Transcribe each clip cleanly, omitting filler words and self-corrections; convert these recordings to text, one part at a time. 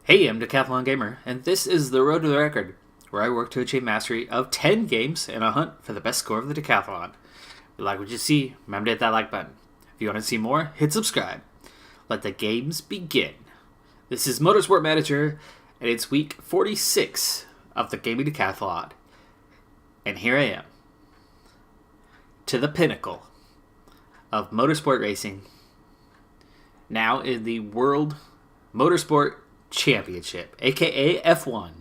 Hey, I'm Decathlon Gamer, and this is the Road to the Record, where I work to achieve mastery of 10 games in a hunt for the best score of the Decathlon. If you like what you see, remember to hit that like button. If you want to see more, hit subscribe. Let the games begin. This is Motorsport Manager, and it's week 46 of the Gaming Decathlon. And here I am, to the pinnacle of motorsport racing, now in the World Motorsport Championship, a.k.a. F1.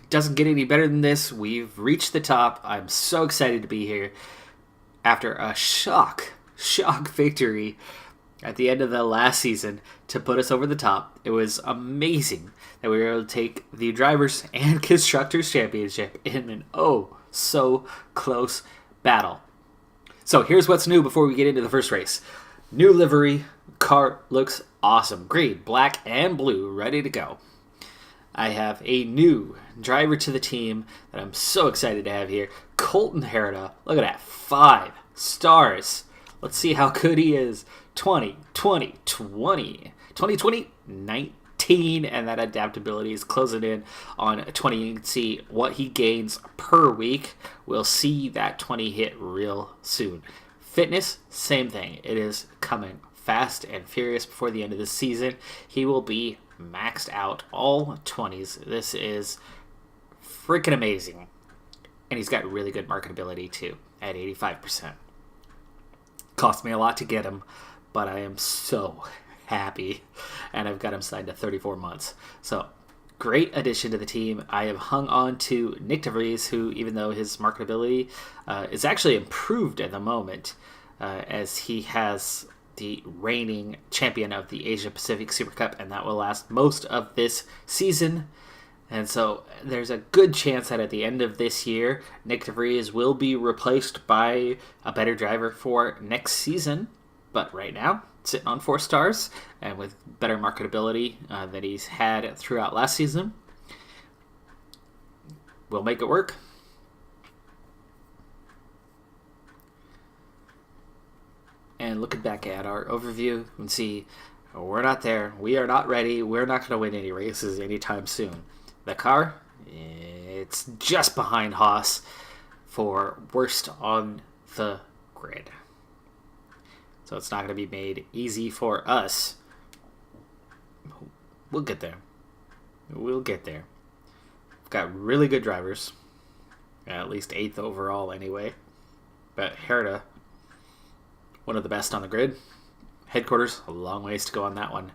Doesn't get any better than this. We've reached the top. I'm so excited to be here after a shock victory at the end of the last season to put us over the top. It was amazing that we were able to take the Drivers' and Constructors' Championship in an so close battle. So here's what's new before we get into the first race. New livery. Car looks awesome. Green, black, and blue, ready to go. I have a new driver to the team that I'm so excited to have here. Colton Herta. Look at that. 5 stars. Let's see how good he is. 20, 19, and that adaptability is closing in on 20. You can see what he gains per week. We'll see that 20 hit real soon. Fitness, same thing. It is coming fast and furious before the end of the season. He will be maxed out all 20s. This is freaking amazing. And he's got really good marketability too at 85%. Cost me a lot to get him, but I am so happy. And I've got him signed to 34 months. So great addition to the team. I have hung on to Nick DeVries, who, even though his marketability is actually improved at the moment, as he has the reigning champion of the Asia Pacific Super Cup, and that will last most of this season. And so there's a good chance that at the end of this year, Nick DeVries will be replaced by a better driver for next season. But right now, sitting on 4 stars, and with better marketability that he's had throughout last season, we'll make it work. And looking back at our overview, you can see we're not there. We are not ready. We're not going to win any races anytime soon. The car, it's just behind Haas for worst on the grid. So it's not going to be made easy for us. We'll get there. We'll get there. We've got really good drivers. At least 8th overall anyway. But Herta, one of the best on the grid. Headquarters, a long ways to go on that one.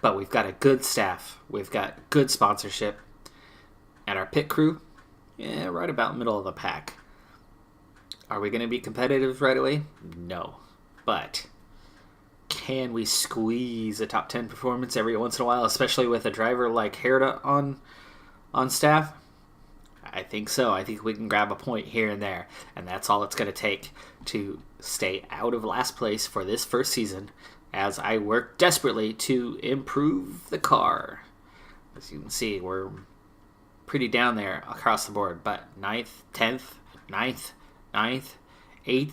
But we've got a good staff. We've got good sponsorship. And our pit crew, right about middle of the pack. Are we going to be competitive right away? No. But can we squeeze a top 10 performance every once in a while, especially with a driver like Herta on staff? I think so. I think we can grab a point here and there, and that's all it's going to take to stay out of last place for this first season as I work desperately to improve the car. As you can see, we're pretty down there across the board, but 9th, 10th, 9th, 8th,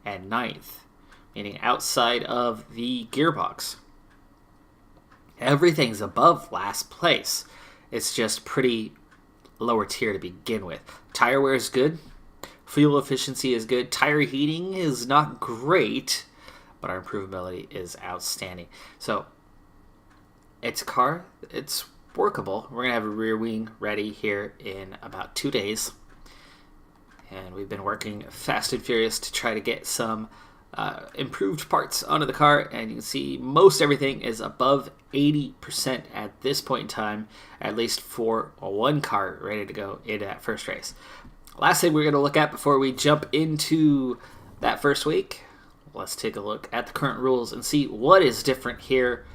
and 9th, meaning outside of the gearbox. Everything's above last place. It's just pretty lower tier to begin with. Tire wear is good. Fuel efficiency is good. Tire heating is not great, but our improvability is outstanding. So it's a car. It's workable. We're going to have a rear wing ready here in about 2 days. And we've been working fast and furious to try to get some improved parts onto the car, and you can see most everything is above 80% at this point in time, at least for one car ready to go into that first race. Last thing we're going to look at before we jump into that first week, let's take a look at the current rules and see what is different here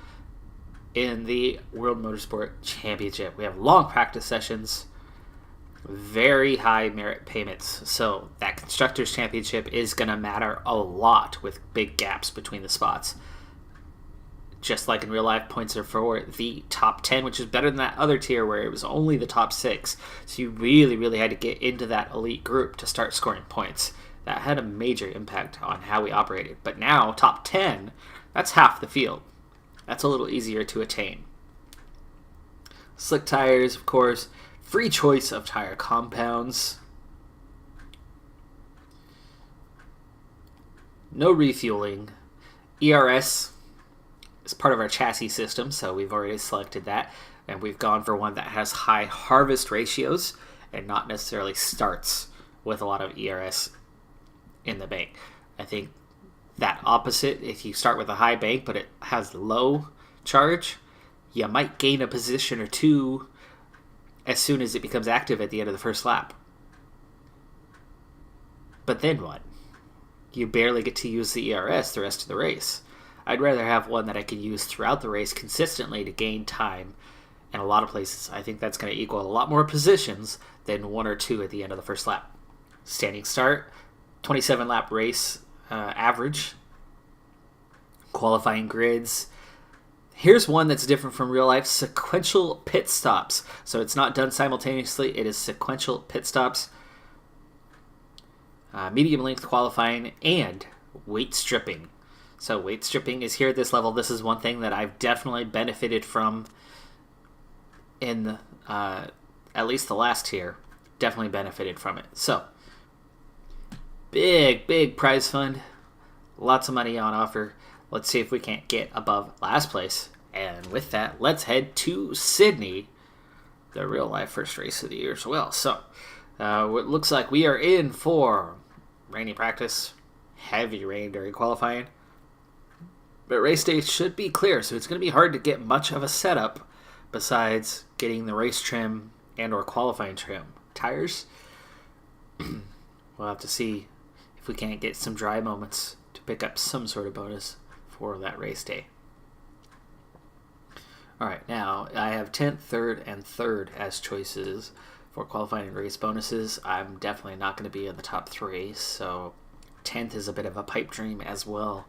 in the World Motorsport Championship. We have long practice sessions, very high merit payments, so that Constructors' Championship is going to matter a lot with big gaps between the spots. Just like in real life, points are for the top 10, which is better than that other tier where it was only the top 6. So you really had to get into that elite group to start scoring points. That had a major impact on how we operated. But now, top 10, that's half the field. That's a little easier to attain. Slick tires, of course. Free choice of tire compounds. No refueling. ERS is part of our chassis system, so we've already selected that. And we've gone for one that has high harvest ratios and not necessarily starts with a lot of ERS in the bank. I think that opposite, if you start with a high bank but it has low charge, you might gain a position or two as soon as it becomes active at the end of the first lap. But then what? You barely get to use the ERS the rest of the race. I'd rather have one that I can use throughout the race consistently to gain time. In a lot of places, I think that's going to equal a lot more positions than one or two at the end of the first lap. Standing start, 27 lap race average. Qualifying grids. Here's one that's different from real life, sequential pit stops. So it's not done simultaneously, it is sequential pit stops. Medium length qualifying and weight stripping. So weight stripping is here at this level. This is one thing that I've definitely benefited from in at least the last tier. Definitely benefited from it. So big prize fund. Lots of money on offer. Let's see if we can't get above last place. And with that, let's head to Sydney, the real life first race of the year as well. So it looks like we are in for rainy practice, heavy rain during qualifying. But race day should be clear, so it's going to be hard to get much of a setup besides getting the race trim and or qualifying trim. Tires, we'll have to see if we can't get some dry moments to pick up some sort of bonus for that race day. Alright, now I have 10th, 3rd, and 3rd as choices for qualifying and race bonuses. I'm definitely not going to be in the top 3, so 10th is a bit of a pipe dream as well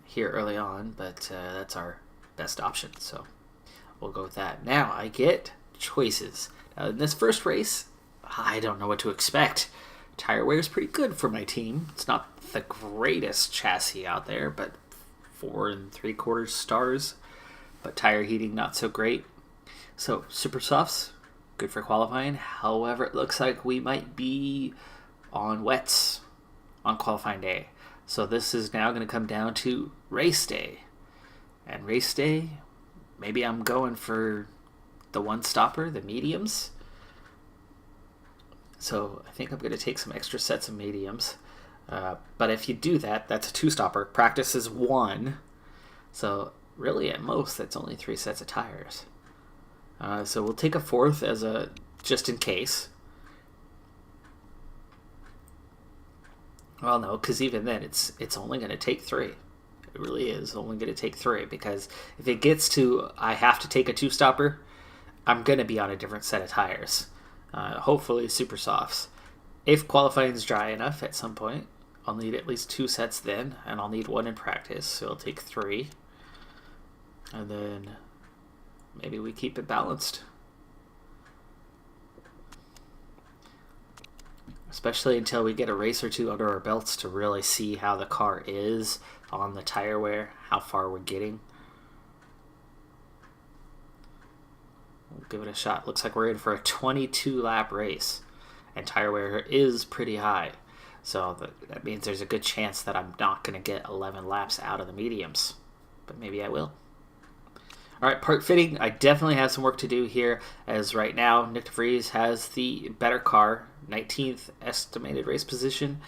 here early on, but that's our best option, so we'll go with that. Now I get choices. Now in this first race, I don't know what to expect. Tire wear is pretty good for my team. It's not the greatest chassis out there, but 4 3/4 stars. But tire heating not so great. So super softs, good for qualifying. However, it looks like we might be on wets on qualifying day. So this is now going to come down to race day. And race day, maybe I'm going for the one stopper, the mediums. So I think I'm going to take some extra sets of mediums. But if you do that, that's a 2 stopper. Practice is 1. So really at most, that's only 3 sets of tires. So we'll take a 4th as a just in case. Well, no, because even then, it's only going to take 3. It really is only going to take 3, because if it gets to I have to take a 2-stopper, I'm going to be on a different set of tires. Hopefully super softs. If qualifying is dry enough at some point, I'll need at least 2 sets then, and I'll need 1 in practice, so I'll take 3. And then maybe we keep it balanced. Especially until we get a race or 2 under our belts to really see how the car is on the tire wear, how far we're getting. We'll give it a shot. Looks like we're in for a 22-lap race, and tire wear is pretty high. So that means there's a good chance that I'm not going to get 11 laps out of the mediums, but maybe I will. All right, part fitting. I definitely have some work to do here, as right now Nick DeVries has the better car, 19th estimated race position.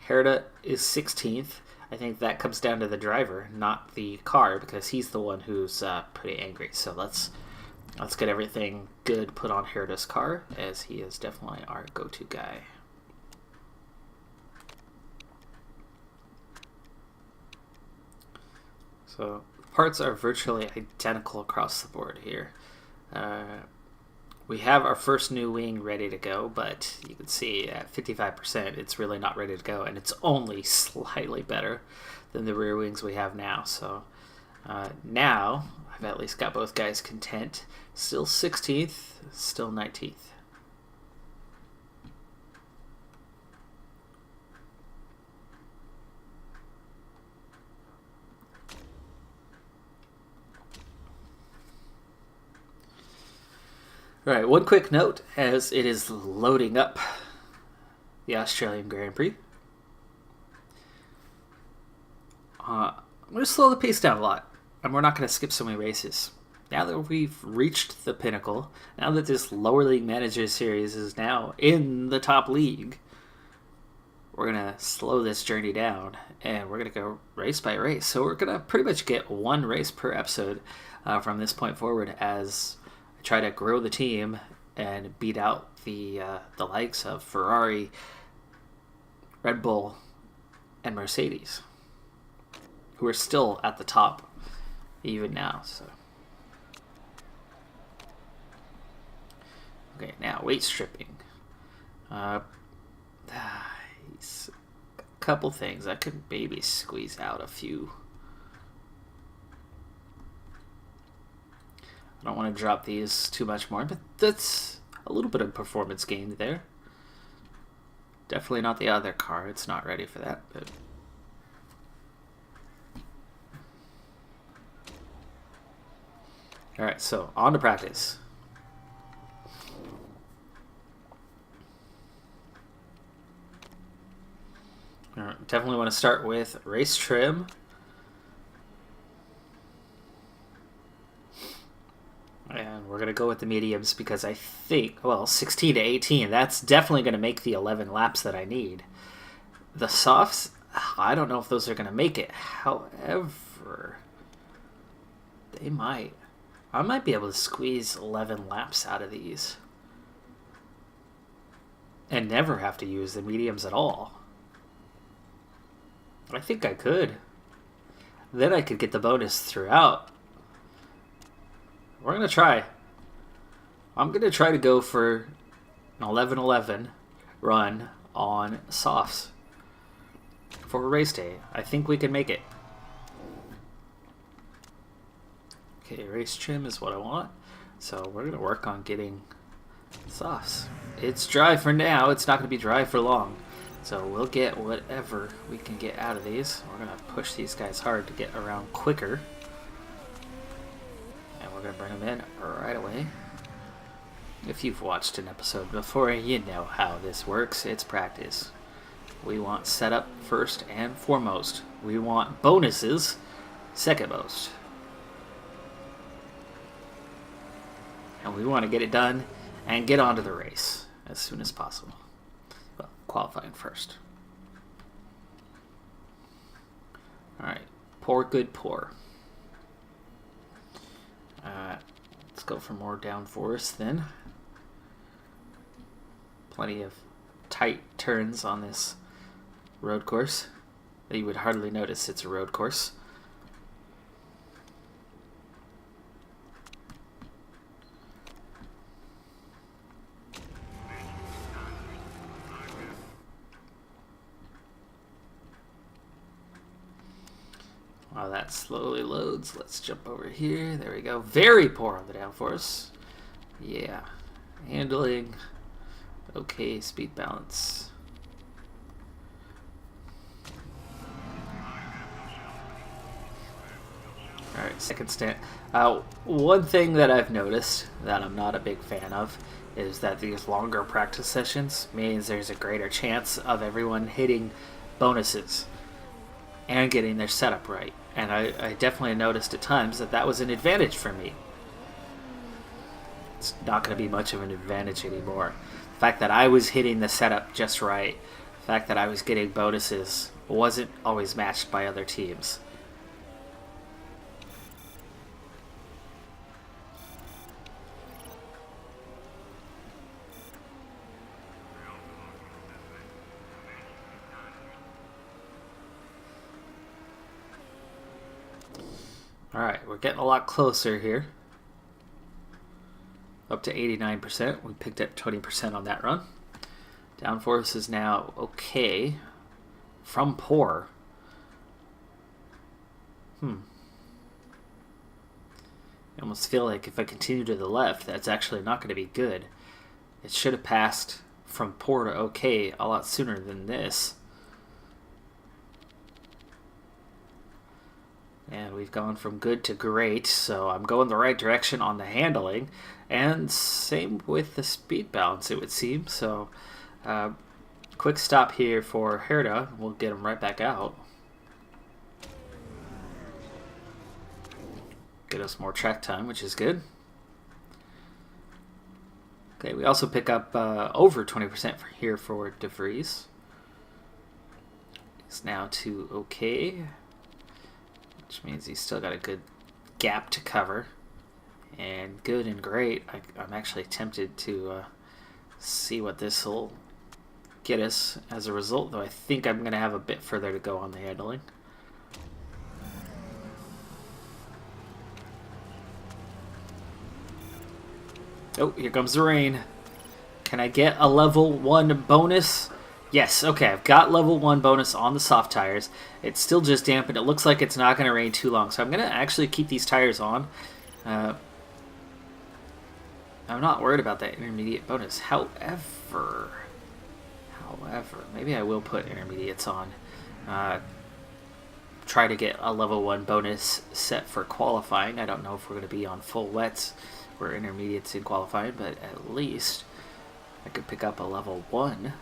Herta is 16th. I think that comes down to the driver, not the car, because he's the one who's pretty angry. So let's get everything good put on Herta's car, as he is definitely our go-to guy. So parts are virtually identical across the board here. We have our first new wing ready to go, but you can see at 55% it's really not ready to go, and it's only slightly better than the rear wings we have now. So now I've at least got both guys content. Still 16th, still 19th. All right, one quick note as it is loading up the Australian Grand Prix. I'm going to slow the pace down a lot, and we're not going to skip so many races. Now that we've reached the pinnacle, now that this lower league manager series is now in the top league, we're going to slow this journey down, and we're going to go race by race. So we're going to pretty much get one race per episode from this point forward as I try to grow the team and beat out the likes of Ferrari, Red Bull, and Mercedes, who are still at the top even now. So, okay, now weight stripping. A couple things I could maybe squeeze out a few. I don't want to drop these too much more, but that's a little bit of performance gain there. Definitely not the other car. It's not ready for that, but all right, so on to practice. All right, definitely want to start with race trim. And we're going to go with the mediums because I think, well, 16 to 18, that's definitely going to make the 11 laps that I need. The softs, I don't know if those are going to make it. However, they might. I might be able to squeeze 11 laps out of these and never have to use the mediums at all. I think I could. Then I could get the bonus throughout. We're going to try. I'm going to try to go for an 11-11 run on softs for race day. I think we can make it. Okay, race trim is what I want. So we're going to work on getting softs. It's dry for now. It's not going to be dry for long. So we'll get whatever we can get out of these. We're going to push these guys hard to get around quicker. And we're going to bring them in right away. If you've watched an episode before, you know how this works. It's practice. We want setup first and foremost. We want bonuses second most. And we want to get it done and get onto the race as soon as possible. Well, qualifying first. Alright, poor, good, poor. Let's go for more downforce then. Plenty of tight turns on this road course. You would hardly notice it's a road course. While that slowly loads, let's jump over here. There we go. Very poor on the downforce. Yeah. Handling. Okay, speed balance. Alright, second stint. One thing that I've noticed that I'm not a big fan of is that these longer practice sessions means there's a greater chance of everyone hitting bonuses and getting their setup right. And I definitely noticed at times that was an advantage for me. It's not going to be much of an advantage anymore. The fact that I was hitting the setup just right, the fact that I was getting bonuses wasn't always matched by other teams. Alright, we're getting a lot closer here. Up to 89%. We picked up 20% on that run. Downforce is now okay. From poor. I almost feel like if I continue to the left, that's actually not going to be good. It should have passed from poor to okay a lot sooner than this. And we've gone from good to great, so I'm going the right direction on the handling. And same with the speed balance, it would seem. So, quick stop here for Herda. We'll get him right back out. Get us more track time, which is good. Okay, we also pick up over 20% here for De Vries. It's now to okay, which means he's still got a good gap to cover. And good and great. I'm actually tempted to see what this will get us as a result, though I think I'm going to have a bit further to go on the handling. Oh, here comes the rain. Can I get a level 1 bonus? Yes, okay, I've got level 1 bonus on the soft tires. It's still just dampened. It looks like it's not going to rain too long, so I'm going to actually keep these tires on. I'm not worried about that intermediate bonus. However, maybe I will put intermediates on. Try to get a level 1 bonus set for qualifying. I don't know if we're going to be on full wets or intermediates in qualifying, but at least I could pick up a level 1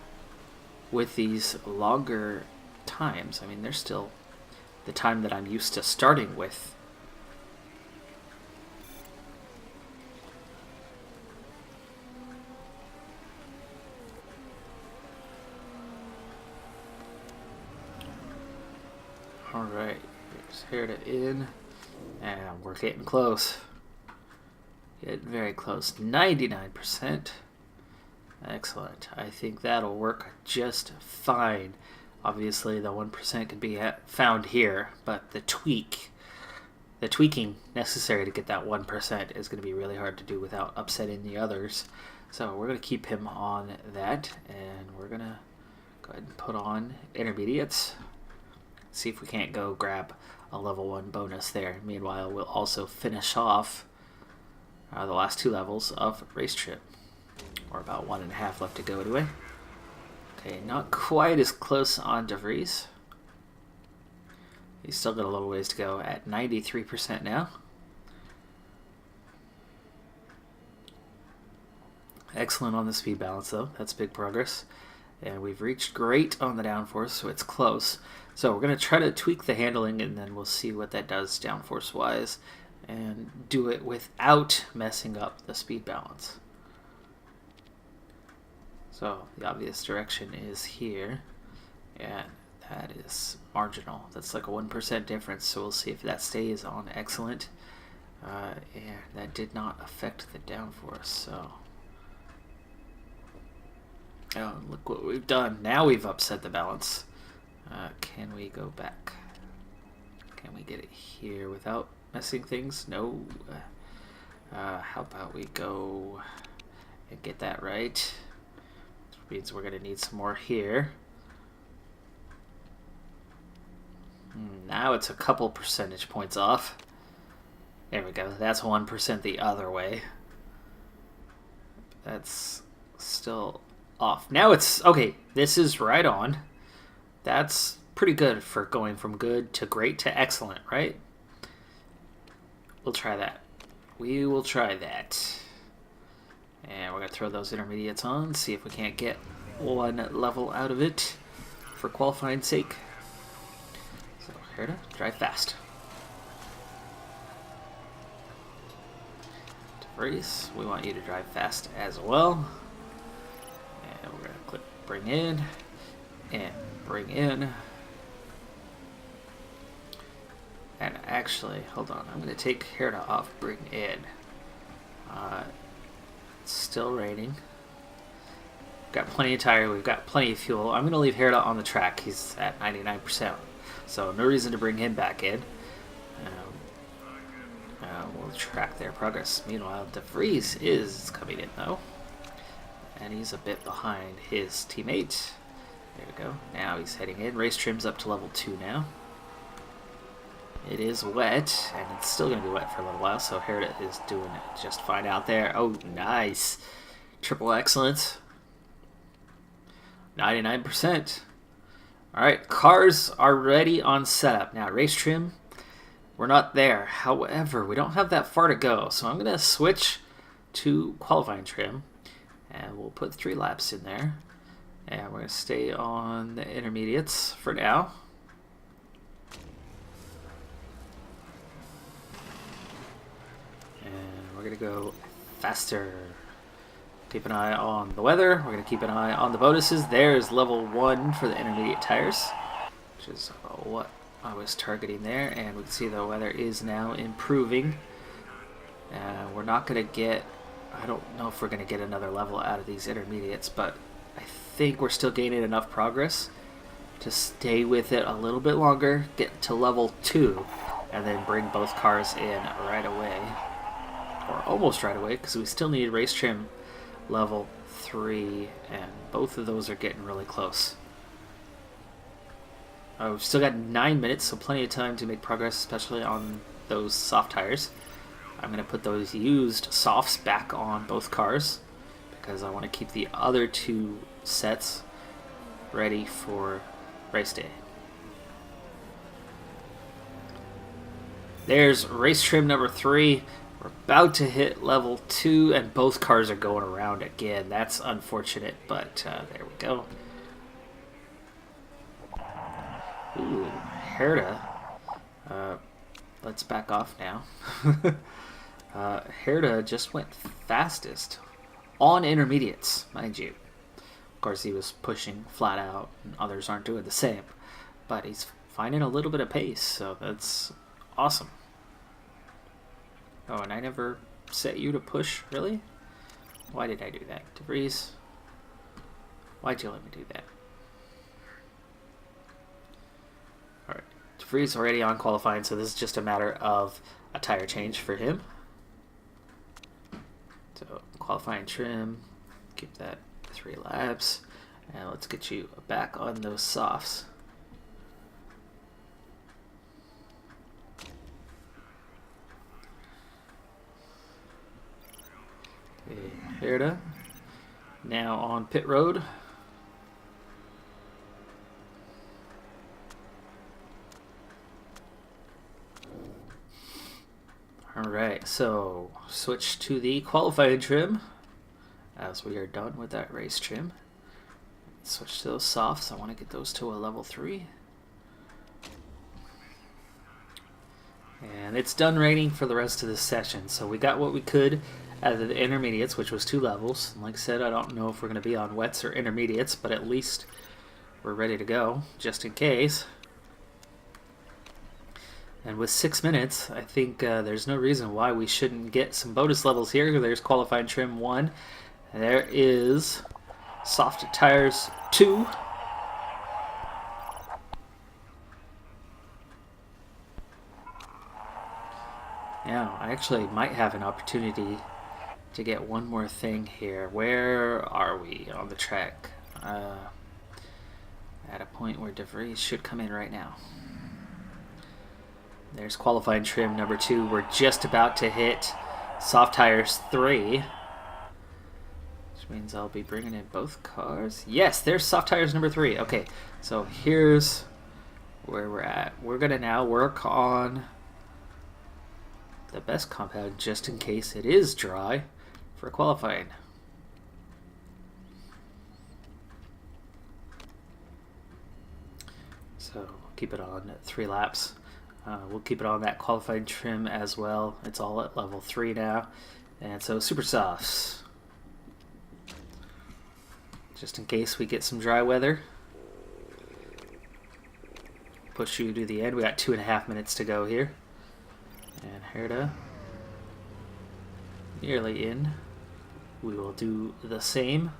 with these longer times. I mean, they're still the time that I'm used to starting with. Alright, here's Herda in, and we're getting close. Getting very close. 99%. Excellent. I think that'll work just fine. Obviously, the 1% can be found here, but the tweaking necessary to get that 1% is going to be really hard to do without upsetting the others. So we're going to keep him on that, and we're going to go ahead and put on intermediates. See if we can't go grab a level 1 bonus there. Meanwhile, we'll also finish off the last 2 levels of race trip. Or about 1.5 left to go anyway. Okay, not quite as close on De Vries. He's still got a little ways to go at 93% now. Excellent on the speed balance though. That's big progress. And we've reached great on the downforce, so it's close. So we're going to try to tweak the handling, and then we'll see what that does downforce-wise, and do it without messing up the speed balance. So the obvious direction is here, and that is marginal. That's like a 1% difference, so we'll see if that stays on excellent. And that did not affect the downforce, so... Oh, look what we've done. Now we've upset the balance. Can we go back? Can we get it here without messing things? No. How about we go and get that right? Which means we're going to need some more here. Now it's a couple percentage points off. There we go. That's 1% the other way. That's still off. Now it's... Okay, this is right on. That's pretty good for going from good to great to excellent, right? We'll try that. We will try that. And we're going to throw those intermediates on, see if we can't get one level out of it for qualifying's sake. So, Herda, drive fast. De Vries, we want you to drive fast as well. And we're going to click bring in and bring in. And actually, hold on, I'm going to take Herda off, bring in. It's still raining. We've got plenty of tire, we've got plenty of fuel. I'm going to leave Herda on the track. He's at 99%, so no reason to bring him back in. We'll track their progress. Meanwhile, De Vries is coming in, though. And he's a bit behind his teammate. There we go. Now he's heading in. Race trim's up to level 2 now. It is wet, and it's still going to be wet for a little while, so Herda is doing just fine out there. Oh, nice. Triple excellence. 99%. All right, cars are ready on setup. Now, race trim. we're not there. However, we don't have that far to go, so I'm going to switch to qualifying trim, and we'll put 3 laps in there. And we're going to stay on the intermediates for now. And we're going to go faster. Keep an eye on the weather. We're going to keep an eye on the bonuses. There's level 1 for the intermediate tires, which is what I was targeting there. And we can see the weather is now improving. We're not going to get, I don't know if we're going to get another level out of these intermediates, but I think we're still gaining enough progress to stay with it a little bit longer, get to level 2, and then bring both cars in right away. Or almost right away, because we still need race trim level 3, and both of those are getting really close. We've still got 9 minutes, so plenty of time to make progress, especially on those soft tires. I'm going to put those used softs back on both cars because I want to keep the other 2 sets ready for race day. There's race trim number 3. We're about to hit level 2, and both cars are going around again. That's unfortunate, but there we go. Ooh, Herta. Let's back off now. Herta just went fastest on intermediates, mind you. Of course, he was pushing flat out, and others aren't doing the same. But he's finding a little bit of pace, so that's awesome. Oh, and I never set you to push, really? Why did I do that? DeVries, why'd you let me do that? Alright, DeVries already on qualifying, so this is just a matter of a tire change for him. So, qualifying trim, keep that 3 laps, and let's get you back on those softs. Okay, Herta, now on pit road. Alright, so switch to the qualifying trim as we are done with that race trim. Switch to those softs. I want to get those to a level 3. And it's done raining for the rest of this session. So we got what we could out of the intermediates, which was 2 levels. And like I said, I don't know if we're going to be on wets or intermediates, but at least we're ready to go, just in case. And with 6 minutes, I think there's no reason why we shouldn't get some bonus levels here. There's qualifying trim 1. And there is soft tires 2. Now, I actually might have an opportunity to get one more thing here. Where are we on the track? At a point where DeVries should come in right now. There's qualifying trim number 2. We're just about to hit soft tires 3. Which means I'll be bringing in both cars. Yes, there's soft tires number 3. Okay, so here's where we're at. We're going to now work on the best compound just in case it is dry for qualifying. So keep it on at 3 laps. We'll keep it on that qualifying trim as well. It's all at level 3 now. And so super softs. Just in case we get some dry weather. Push you to the end. We got 2.5 minutes to go here. And Herta nearly in. We will do the same.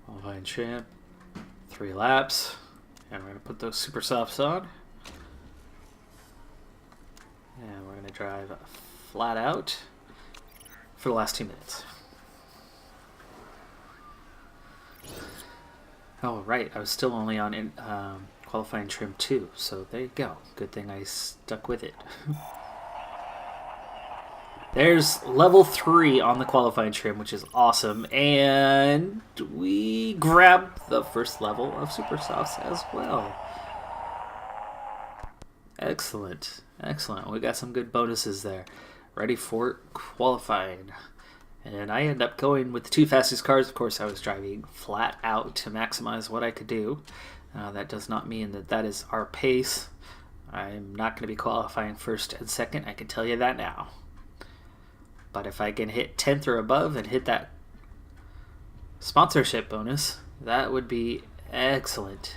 Qualifying trim, 3 laps, and we're going to put those super softs on. And we're going to drive flat out for the last 2 minutes. Oh, right, I was still only on qualifying trim 2, so there you go. Good thing I stuck with it. There's level 3 on the qualifying trim, which is awesome. And we grabbed the first level of Super Softs as well. Excellent. Excellent. We got some good bonuses there. Ready for qualifying. And I end up going with the 2 fastest cars. Of course, I was driving flat out to maximize what I could do. That does not mean that that is our pace. I'm not going to be qualifying first and second. I can tell you that now. But if I can hit 10th or above and hit that sponsorship bonus, that would be excellent.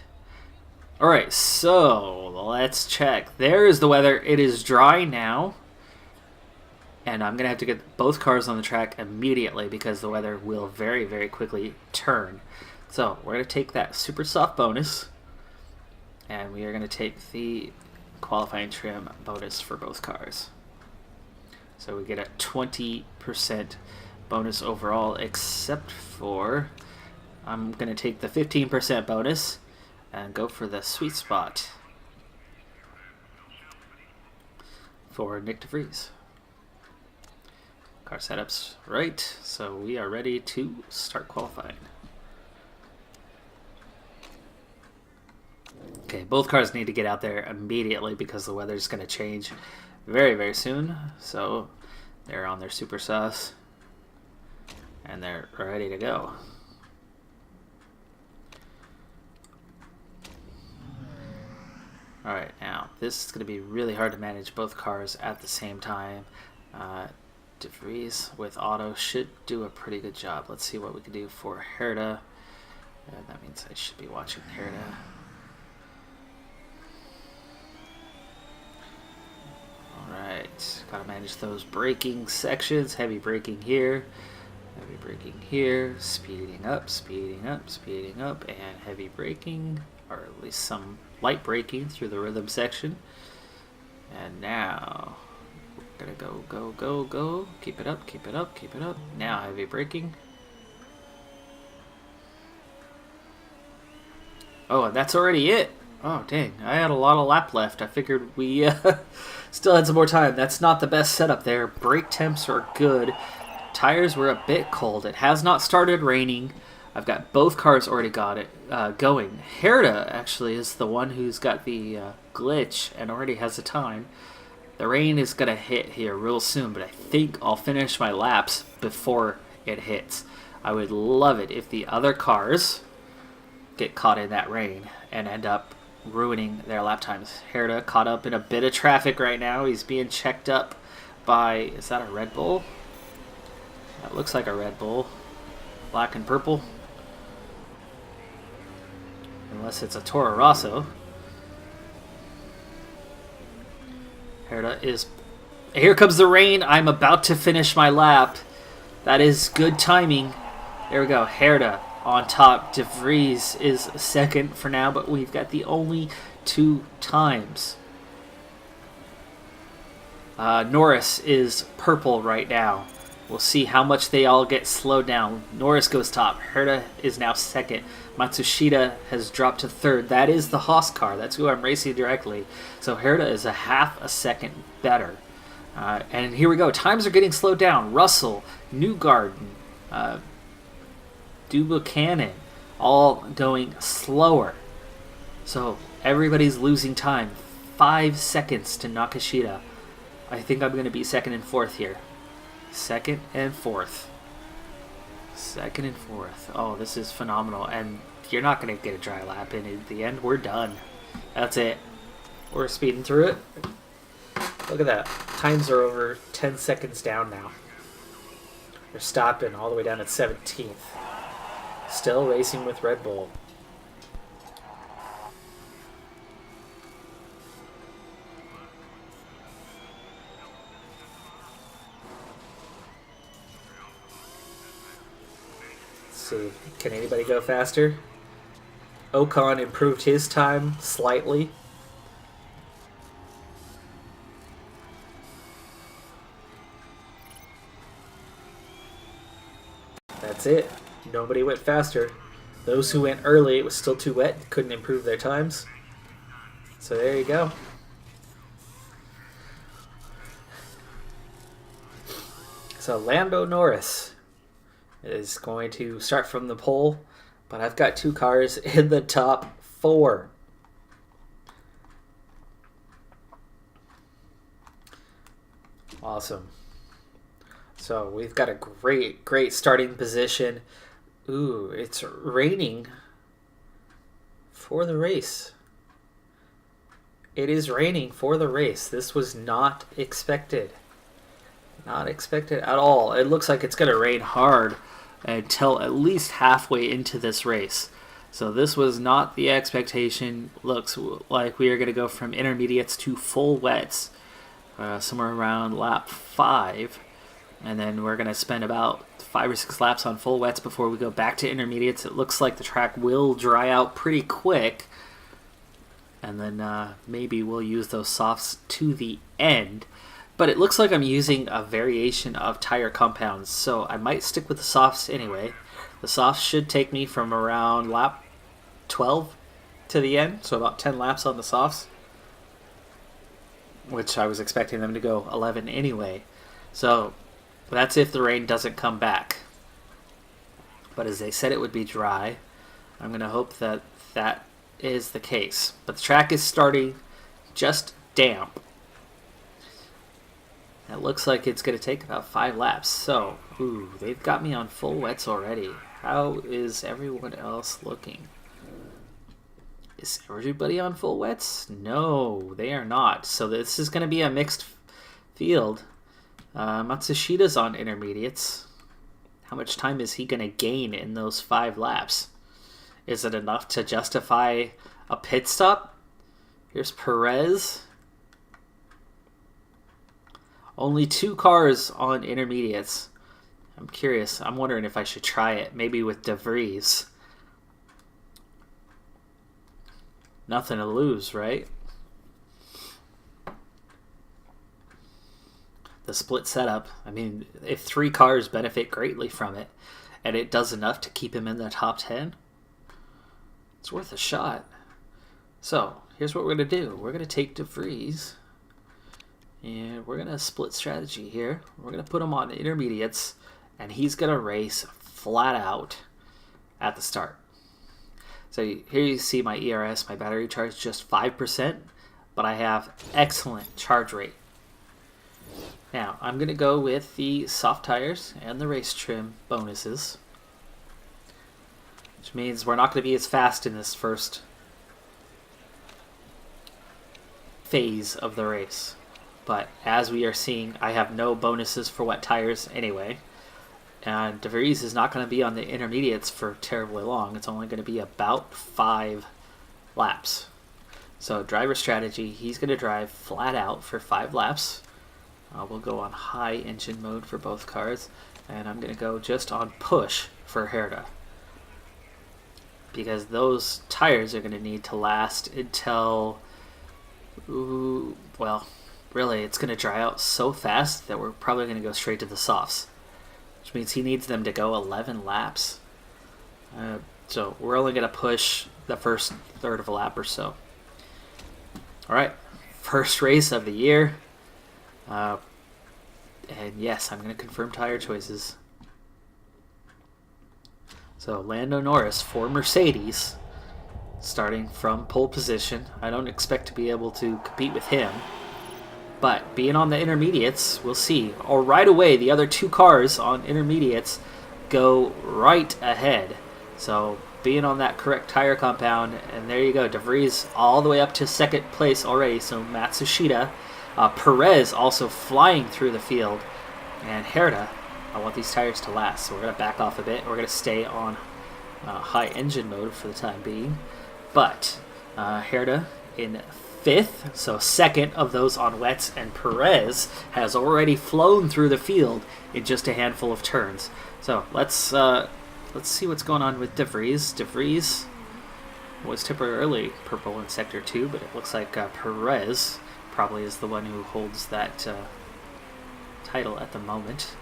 Alright, so let's check. There is the weather. It is dry now. And I'm going to have to get both cars on the track immediately because the weather will very, very quickly turn. So we're going to take that super soft bonus. And we are going to take the qualifying trim bonus for both cars. So we get a 20% bonus overall, except for I'm going to take the 15% bonus and go for the sweet spot for Nick DeVries. Car setup's right, so we are ready to start qualifying. Okay, both cars need to get out there immediately because the weather's going to change very, very soon. So they're on their super sauce and they're ready to go. Alright, now this is going to be really hard to manage both cars at the same time. DeVries with auto should do a pretty good job. Let's see what we can do for Herta. That means I should be watching Herta. Alright, gotta manage those braking sections. Heavy braking here, heavy braking here, speeding up, speeding up, speeding up, and heavy braking, or at least some light braking through the rhythm section. And now we're gonna go, go, go, go. Keep it up, keep it up, keep it up. Now heavy braking. Oh, and that's already it. Oh, dang. I had a lot of lap left. I figured we still had some more time. That's not the best setup there. Brake temps are good. Tires were a bit cold. It has not started raining. I've got both cars already got it going. Herta actually is the one who's got the glitch and already has the time. The rain is going to hit here real soon, but I think I'll finish my laps before it hits. I would love it if the other cars get caught in that rain and end up ruining their lap times. Herta caught up in a bit of traffic right now. He's being checked up by, is that a Red Bull? That looks like a Red Bull. Black and purple. Unless it's a Toro Rosso. Herta is... Here comes the rain. I'm about to finish my lap. That is good timing. There we go. Herta on top. DeVries is second for now, but we've got the only 2 times. Norris is purple right now. We'll see how much they all get slowed down. Norris goes top. Herta is now second. Matsushita has dropped to third. That is the Haas car. That's who I'm racing directly. So Herta is a half a second better. And here we go. Times are getting slowed down. Russell, Newgarden, Buchanan, all going slower. So everybody's losing time. 5 seconds to Nakashita. I think I'm going to be second and fourth here. Second and fourth. Second and fourth. Oh, this is phenomenal. And you're not going to get a dry lap in at the end. We're done. That's it. We're speeding through it. Look at that. Times are over 10 seconds down now. They're stopping all the way down at 17th. Still racing with Red Bull. Let's see, can anybody go faster? Ocon improved his time slightly. That's it. Nobody went faster. Those who went early, it was still too wet, couldn't improve their times. So there you go. So Lando Norris is going to start from the pole, but I've got 2 cars in the top 4. Awesome. So we've got a great starting position. Ooh, it's raining for the race. It is raining for the race. This was not expected. Not expected at all. It looks like it's going to rain hard until at least halfway into this race. So this was not the expectation. Looks like we are going to go from intermediates to full wets somewhere around lap 5. And then we're going to spend about 5 or 6 laps on full wets before we go back to intermediates. It looks like the track will dry out pretty quick. And then maybe we'll use those softs to the end. But it looks like I'm using a variation of tire compounds, so I might stick with the softs anyway. The softs should take me from around lap 12 to the end, so about 10 laps on the softs, which I was expecting them to go 11 anyway. So that's if the rain doesn't come back. But as they said it would be dry, I'm going to hope that that is the case. But the track is starting just damp. It looks like it's going to take about 5 laps. So, ooh, they've got me on full wets already. How is everyone else looking? Is everybody on full wets? No, they are not. So this is going to be a mixed field. Matsushida's on intermediates. How much time is he going to gain in those 5 laps? Is it enough to justify a pit stop? Here's Perez. Only 2 cars on intermediates. I'm curious. I'm wondering if I should try it. Maybe with De Vries. Nothing to lose, right? The split setup. I mean, if 3 cars benefit greatly from it, and it does enough to keep him in the top 10, it's worth a shot. So, here's what we're going to do. We're going to take De Vries. And we're going to split strategy here. We're going to put him on intermediates, and he's going to race flat out at the start. So here you see my ERS, my battery charge, just 5%, but I have excellent charge rate. Now, I'm going to go with the soft tires and the race trim bonuses, which means we're not going to be as fast in this first phase of the race. But as we are seeing, I have no bonuses for wet tires anyway. And De Vries is not going to be on the intermediates for terribly long. It's only going to be about 5 laps. So driver strategy, he's going to drive flat out for 5 laps. We'll go on high engine mode for both cars. And I'm going to go just on push for Herta, because those tires are going to need to last until, well, really, it's going to dry out so fast that we're probably going to go straight to the softs, which means he needs them to go 11 laps. So we're only going to push the first third of a lap or so. All right, first race of the year. And yes, I'm going to confirm tire choices. So Lando Norris for Mercedes, starting from pole position. I don't expect to be able to compete with him. But being on the intermediates, we'll see. Or right away, the other 2 cars on intermediates go right ahead. So being on that correct tire compound, and there you go. De Vries all the way up to 2nd place already. So Matsushita, Perez also flying through the field, and Herta. I want these tires to last, so we're going to back off a bit. We're going to stay on high engine mode for the time being. But Herta in 5th, so 2nd of those on wets, and Perez has already flown through the field in just a handful of turns. So let's see what's going on with De Vries. De Vries was temporarily purple in Sector 2, but it looks like Perez probably is the one who holds that title at the moment.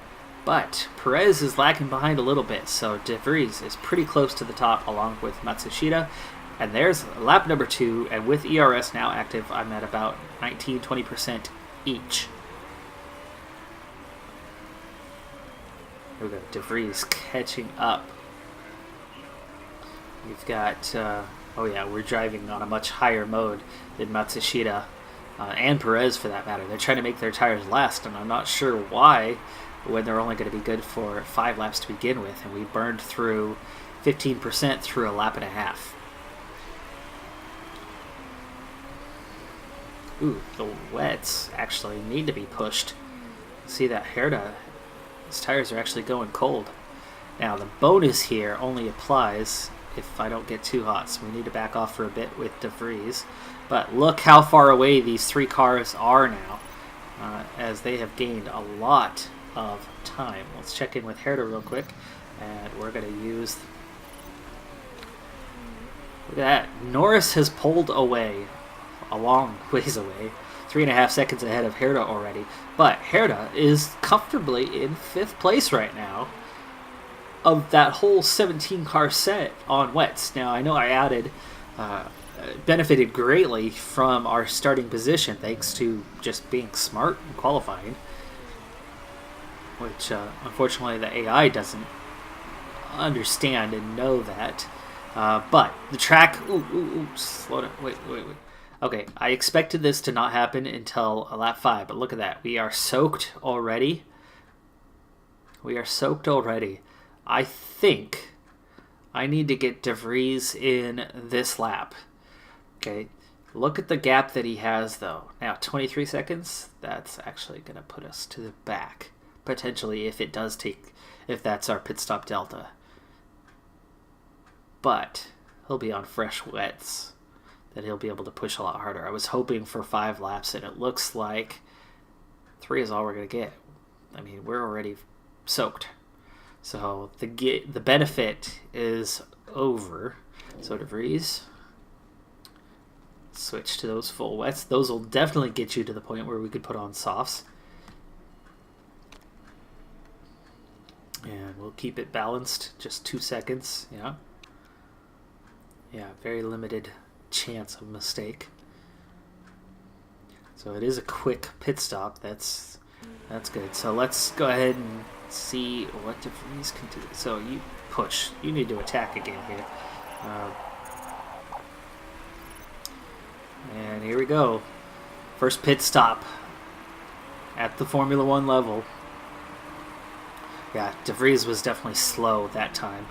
But Perez is lagging behind a little bit, so De Vries is pretty close to the top along with Matsushita. And there's lap number 2, and with ERS now active, I'm at about 19-20% each. we go. De Vries catching up. We've got, oh yeah, we're driving on a much higher mode than Matsushita and Perez for that matter. They're trying to make their tires last, and I'm not sure why when they're only going to be good for 5 laps to begin with, and we burned through 15% through a lap and a half. Ooh, the wets actually need to be pushed. See that Herta, his tires are actually going cold. Now the bonus here only applies if I don't get too hot, so we need to back off for a bit with De Vries. But look how far away these 3 cars are now, as they have gained a lot of time. Let's check in with Herta real quick, and we're going to use... Look at that. Norris has pulled away, a long ways away, 3.5 seconds ahead of Herta already. But Herta is comfortably in 5th place right now of that whole 17-car set on wets. Now, I know I added, benefited greatly from our starting position thanks to just being smart and qualifying, which unfortunately the AI doesn't understand and know that. But the track... Ooh, slow down. Wait. Okay, I expected this to not happen until lap 5, but look at that. We are soaked already. I think I need to get De Vries in this lap. Okay, look at the gap that he has, though. Now, 23 seconds. That's actually going to put us to the back, potentially, if that's our pit stop delta. But he'll be on fresh wets, that he'll be able to push a lot harder. I was hoping for 5 laps, and it looks like 3 is all we're going to get. I mean, we're already soaked. So the benefit is over. So De Vries, switch to those full wets. Those will definitely get you to the point where we could put on softs. And we'll keep it balanced, just 2 seconds. Yeah, very limited chance of mistake. So it is a quick pit stop. That's good. So let's go ahead and see what De Vries can do. So you push. You need to attack again here. And here we go. First pit stop at the Formula 1 level. Yeah, De Vries was definitely slow that time.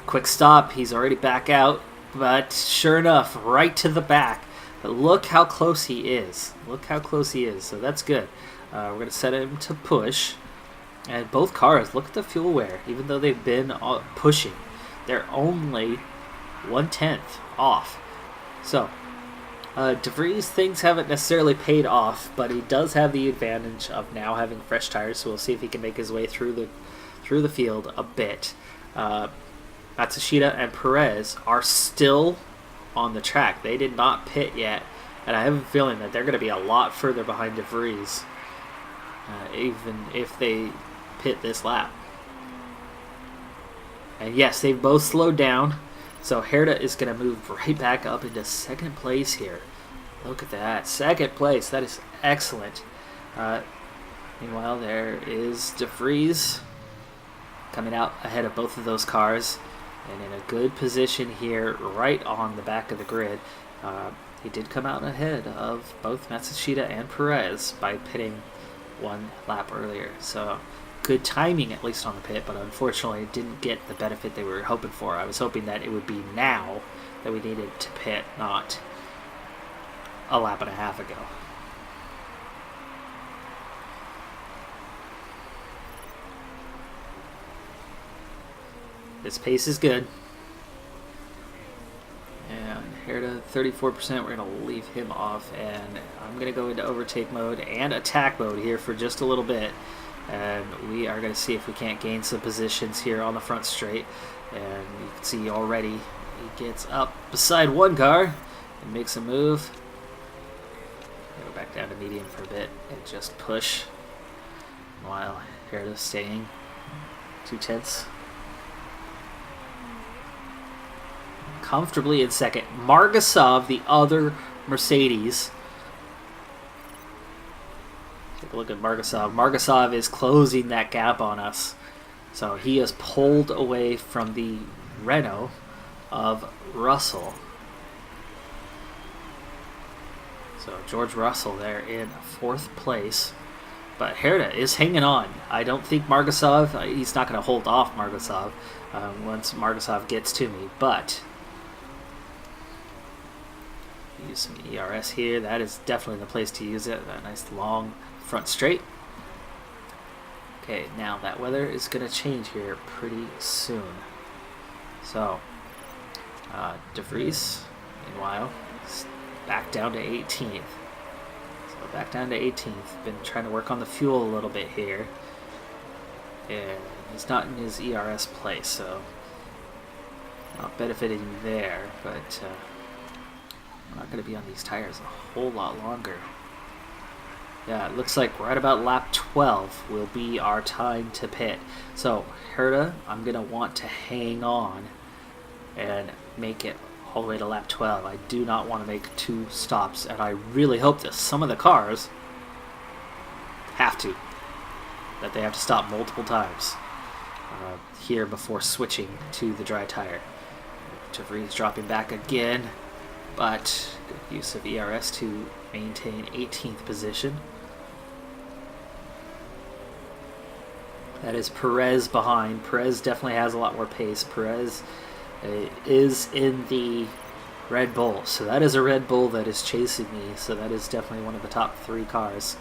Quick stop. He's already back out. But sure enough, right to the back. But look how close he is. So that's good. We're going to set him to push. And both cars, look at the fuel wear. Even though they've been pushing, they're only 1/10 off. So, De Vries, things haven't necessarily paid off, but he does have the advantage of now having fresh tires. So we'll see if he can make his way through the field a bit. Matsushita and Perez are still on the track. They did not pit yet, and I have a feeling that they're going to be a lot further behind De Vries, even if they pit this lap. And yes, they've both slowed down, so Herta is going to move right back up into 2nd place here. Look at that, 2nd place. That is excellent. Meanwhile, there is De Vries coming out ahead of both of those cars, and in a good position here, right on the back of the grid. He did come out ahead of both Matsushita and Perez by pitting 1 lap earlier. So good timing, at least on the pit, but unfortunately didn't get the benefit they were hoping for. I was hoping that it would be now that we needed to pit, not a lap and a half ago. This pace is good. And Herta, 34%. We're going to leave him off. And I'm going to go into overtake mode and attack mode here for just a little bit. And we are going to see if we can't gain some positions here on the front straight. And you can see already he gets up beside 1 car and makes a move. Go back down to medium for a bit and just push. While Herta's staying 2/10. Comfortably in 2nd. Margasov, the other Mercedes. take a look at Margasov. Margasov is closing that gap on us. So he is pulled away from the Renault of Russell. So George Russell there in 4th place. But Herta is hanging on. I don't think Margasov, he's not going to hold off Margasov once Margasov gets to me. But use some ERS here. That is definitely the place to use it. A nice long front straight. Okay, now that weather is going to change here pretty soon. So, De Vries, meanwhile, is back down to 18th. So back down to 18th. Been trying to work on the fuel a little bit here. And he's not in his ERS place, so not benefiting there. But I'm not going to be on these tires a whole lot longer. Yeah, it looks like right about lap 12 will be our time to pit. So, Herta, I'm going to want to hang on and make it all the way to lap 12. I do not want to make 2 stops, and I really hope that some of the cars have to. That they have to stop multiple times here before switching to the dry tire. De Vries dropping back again, but good use of ERS to maintain 18th position. That is Perez behind. Perez definitely has a lot more pace. Perez is in the Red Bull. So that is a Red Bull that is chasing me. So that is definitely one of the top 3 cars.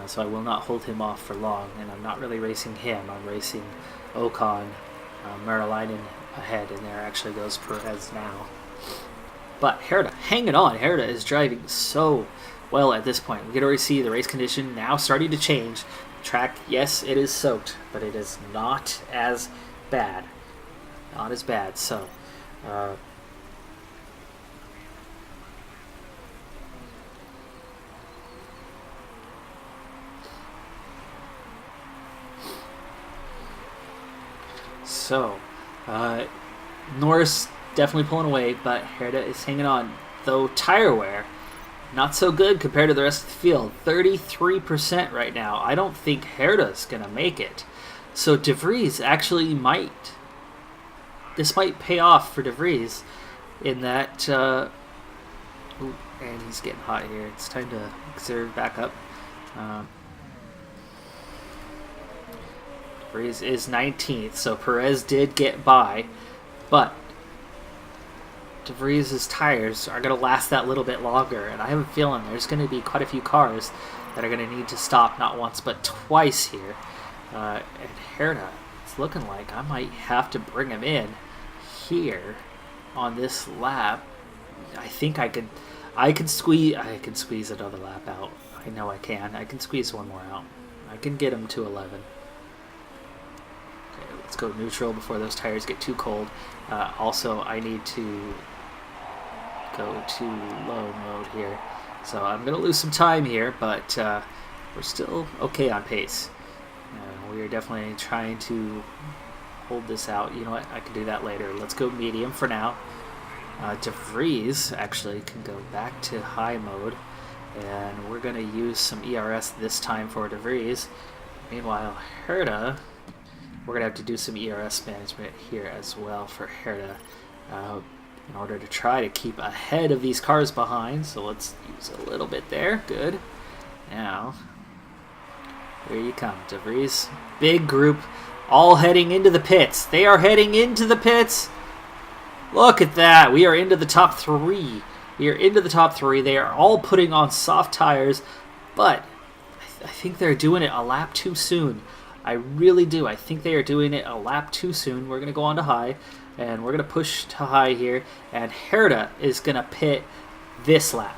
So I will not hold him off for long. And I'm not really racing him. I'm racing Ocon, Marilainen ahead. And there actually goes Perez now. But Herta, hanging on. Herta is driving so well at this point. We can already see the race condition now starting to change. Track, yes, it is soaked, but it is not as bad. Not as bad. So, Norris definitely pulling away, but Herta is hanging on. Though tire wear, not so good compared to the rest of the field. 33% right now. I don't think Herta's going to make it. So De Vries actually might. This might pay off for De Vries in that. And he's getting hot here. It's time to exert back up. De Vries is 19th, so Perez did get by. But De Vries' tires are going to last that little bit longer, and I have a feeling there's going to be quite a few cars that are going to need to stop not once but twice here. And Herta, it's looking like I might have to bring him in here on this lap. I think I can squeeze another lap out. I know I can. I can squeeze one more out. I can get him to 11. Okay, let's go neutral before those tires get too cold. Also, I need to go to low mode here. So I'm going to lose some time here, but we're still okay on pace. We are definitely trying to hold this out. You know what? I can do that later. Let's go medium for now. De Vries actually can go back to high mode, and we're going to use some ERS this time for De Vries. Meanwhile, Herta, we're going to have to do some ERS management here as well for Herta. In order to try to keep ahead of these cars behind. So let's use a little bit there. Good. Now, here you come, De Vries. Big group, all heading into the pits. They are heading into the pits. Look at that. We are into the top 3. We are into the top 3. They are all putting on soft tires, but I think they're doing it a lap too soon. I really do. I think they are doing it a lap too soon. We're going to go on to high. And we're going to push to high here. And Herta is going to pit this lap.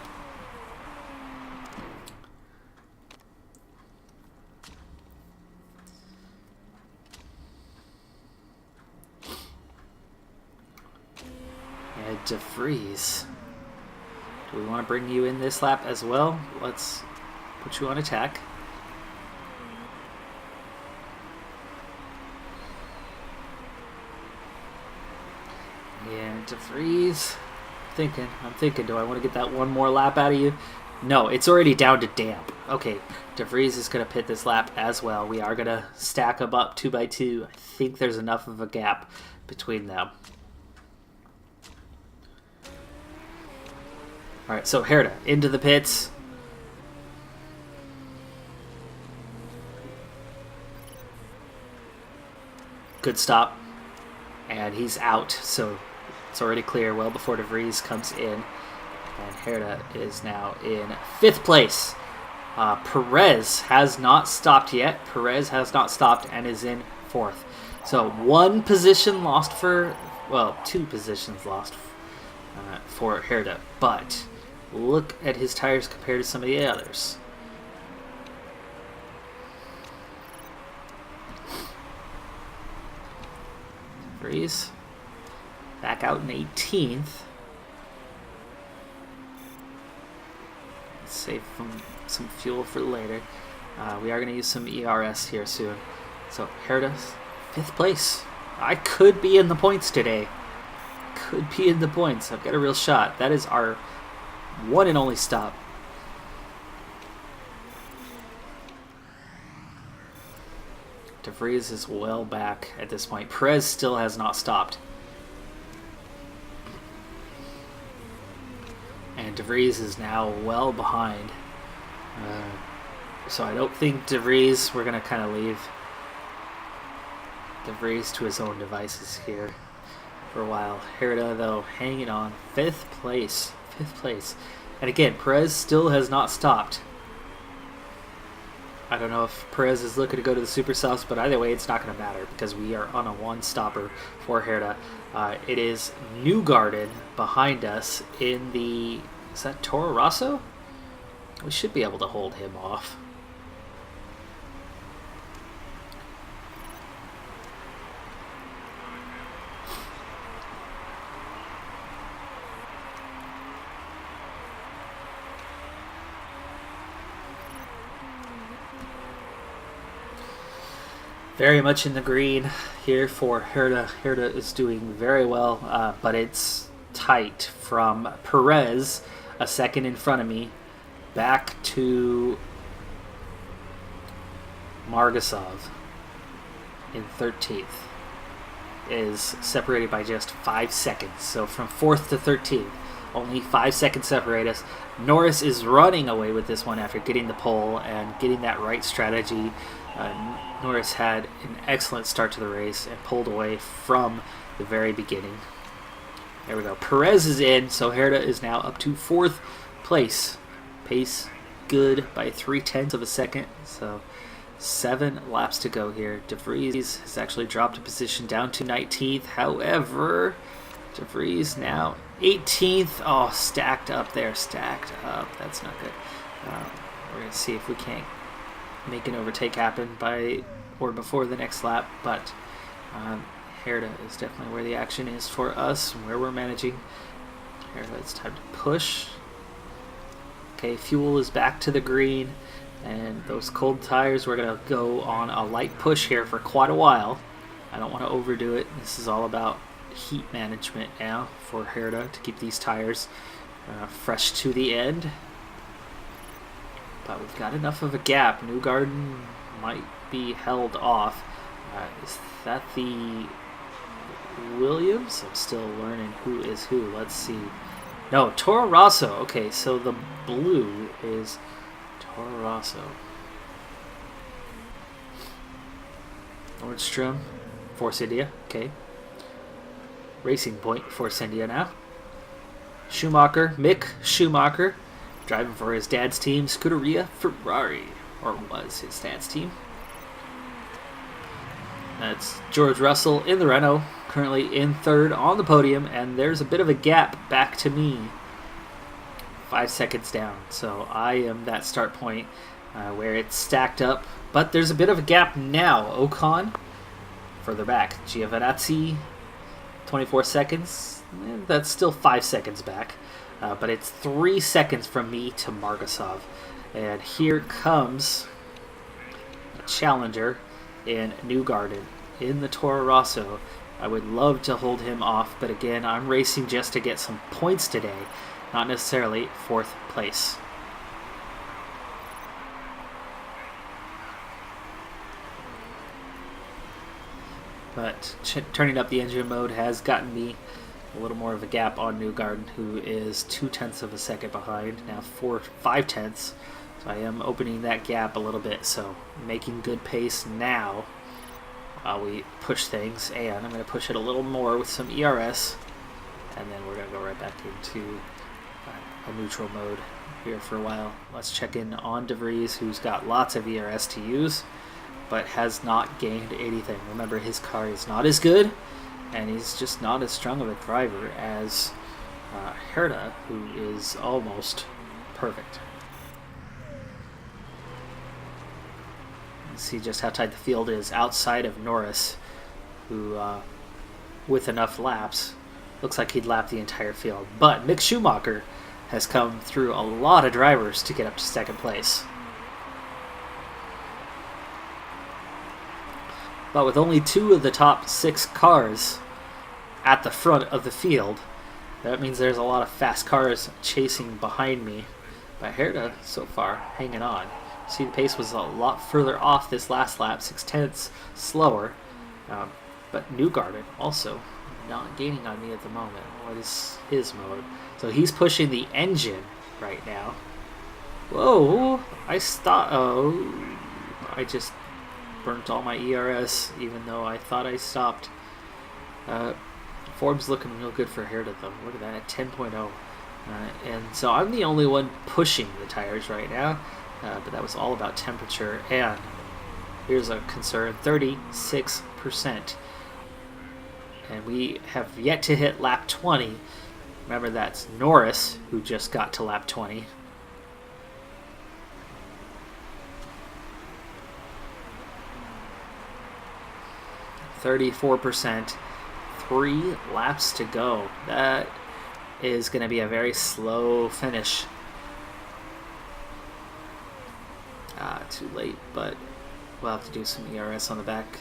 And De Vries. Do we want to bring you in this lap as well? Let's put you on attack. And De Vries, I'm thinking, do I want to get that one more lap out of you? No, it's already down to damp. Okay, De Vries is going to pit this lap as well. We are going to stack them up 2 by 2. I think there's enough of a gap between them. All right, so Herta into the pits. Good stop. And he's out, so it's already clear well before De Vries comes in. And Herta is now in 5th place. Perez has not stopped yet. Perez has not stopped and is in 4th. So 1 position lost for, well, 2 positions lost for Herta. But look at his tires compared to some of the others. Vries back out in 18th. Let's save some fuel for later. We are going to use some ERS here soon. So Herta's 5th place. I could be in the points today. Could be in the points. I've got a real shot. That is our one and only stop. De Vries is well back at this point. Perez still has not stopped. And De Vries is now well behind. So I don't think De Vries, we're going to kind of leave De Vries to his own devices here for a while. Herta, though, hanging on. 5th place. 5th place. And again, Perez still has not stopped. I don't know if Perez is looking to go to the Super Subs, but either way, it's not going to matter because we are on a 1-stopper for Herta. It is Newgarden behind us in the... Is that Toro Rosso? We should be able to hold him off. Very much in the green here for Herta. Herta is doing very well, but it's tight from Perez, a second in front of me, back to Margasov in 13th. Is separated by just 5 seconds. So from 4th to 13th, only 5 seconds separate us. Norris is running away with this one after getting the pole and getting that right strategy. Norris had an excellent start to the race and pulled away from the very beginning. There we go. Perez is in, so Herta is now up to 4th place. Pace good by 0.3 of a second, so 7 laps to go here. De Vries has actually dropped a position down to 19th. However, De Vries now 18th. Oh, stacked up there. Stacked up. That's not good. We're going to see if we can't make an overtake happen by or before the next lap. But Herta is definitely where the action is for us, where we're managing. Herta, it's time to push. Okay, fuel is back to the green. And those cold tires, we're going to go on a light push here for quite a while. I don't want to overdo it. This is all about heat management now for Herta to keep these tires fresh to the end. But we've got enough of a gap. Newgarden might be held off. Is that the Williams? I'm still learning who is who. Let's see. No, Toro Rosso. Okay, so the blue is Toro Rosso. Nordstrom, Force India. Okay. Racing Point, Force India now. Schumacher, Mick Schumacher, driving for his dad's team, Scuderia Ferrari, or was his dad's team. That's George Russell in the Renault, currently in 3rd on the podium, and there's a bit of a gap back to me. 5 seconds down, so I am that start point where it's stacked up, but there's a bit of a gap now. Ocon, further back. Giovinazzi, 24 seconds. That's still 5 seconds back, but it's 3 seconds from me to Margasov. And here comes a challenger in Newgarden in the Toro Rosso. I would love to hold him off, but again, I'm racing just to get some points today, not necessarily 4th place. But turning up the engine mode has gotten me a little more of a gap on Newgarden, who is 0.2 of a second behind, now 5/10. So I am opening that gap a little bit, so making good pace now while we push things. And I'm going to push it a little more with some ERS, and then we're going to go right back into a neutral mode here for a while. Let's check in on De Vries, who's got lots of ERS to use, but has not gained anything. Remember, his car is not as good, and he's just not as strong of a driver as Herta, who is almost perfect. See just how tight the field is outside of Norris, who, with enough laps, looks like he'd lap the entire field. But Mick Schumacher has come through a lot of drivers to get up to second place. But with only 2 of the top 6 cars at the front of the field, that means there's a lot of fast cars chasing behind me. But Herta, so far, hanging on. See, the pace was a lot further off this last lap, 0.6 slower. But Newgarden also not gaining on me at the moment. What is his mode? So he's pushing the engine right now. Whoa! I just burnt all my ERS, even though I thought I stopped. Form's looking real good for Herta, though. Look at that, at 10.0. And so I'm the only one pushing the tires right now. But that was all about temperature. And here's a concern, 36%. And we have yet to hit lap 20. Remember, that's Norris, who just got to lap 20. %, 3 laps to go. That is going to be a very slow finish. Too late, but we'll have to do some ERS on the back.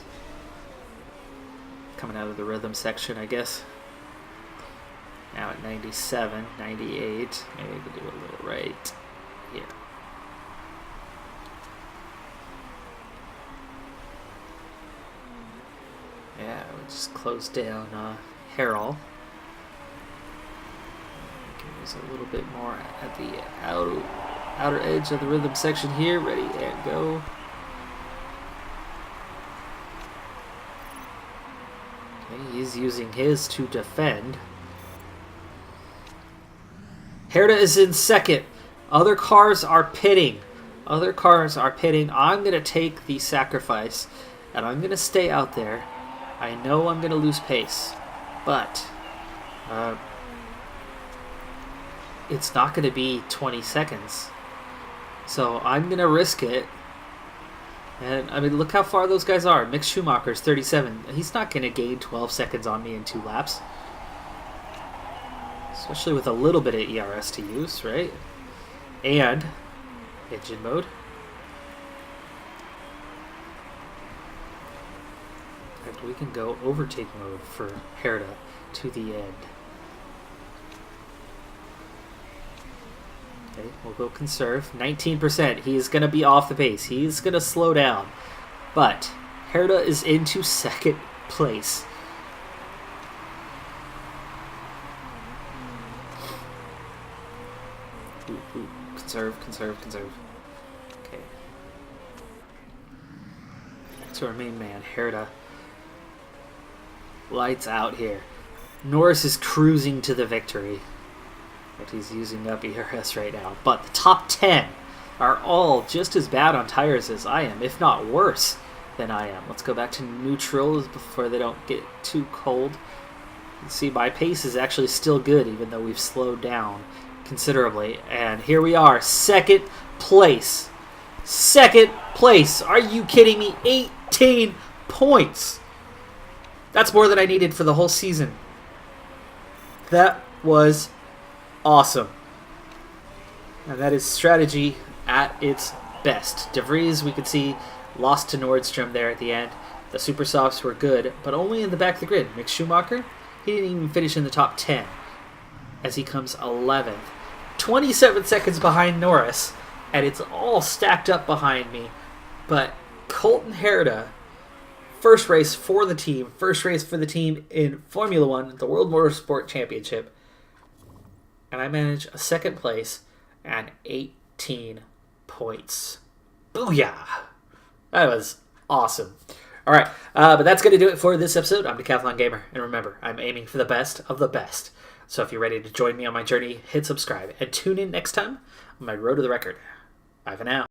Coming out of the rhythm section, I guess. Now at 97, 98. Maybe we could do a little right here. Yeah, we just closed down Harrell. Use a little bit more at the outer edge of the rhythm section here. Ready and go. Okay, he's using his to defend. Herta is in second. Other cars are pitting. I'm going to take the sacrifice, and I'm going to stay out there. I know I'm going to lose pace, but it's not going to be 20 seconds. So I'm going to risk it. And, I mean, look how far those guys are. Mick Schumacher's 37. He's not going to gain 12 seconds on me in 2 laps. Especially with a little bit of ERS to use, right? And engine mode. And we can go overtake mode for Herta to the end. Okay, we'll go conserve. 19%. He's going to be off the pace. He's going to slow down. But Herta is into second place. Ooh. Conserve. Okay. To our main man, Herta. Lights out here. Norris is cruising to the victory. But he's using up ERS right now. But the top 10 are all just as bad on tires as I am, if not worse than I am. Let's go back to neutral before they don't get too cold. You can see my pace is actually still good, even though we've slowed down considerably. And here we are, second place. Second place. Are you kidding me? 18 points. That's more than I needed for the whole season. That was awesome. And that is strategy at its best. De Vries, we could see, lost to Nordstrom there at the end. The Super Softs were good, but only in the back of the grid. Mick Schumacher, he didn't even finish in the top 10 as he comes 11th. 27 seconds behind Norris, and it's all stacked up behind me. But Colton Herta First race for the team. First race for the team in Formula One, the World Motorsport Championship. And I managed a second place and 18 points. Booyah! That was awesome. All right, but that's going to do it for this episode. I'm Decathlon Gamer, and remember, I'm aiming for the best of the best. So if you're ready to join me on my journey, hit subscribe, and tune in next time on my road to the record. Bye for now.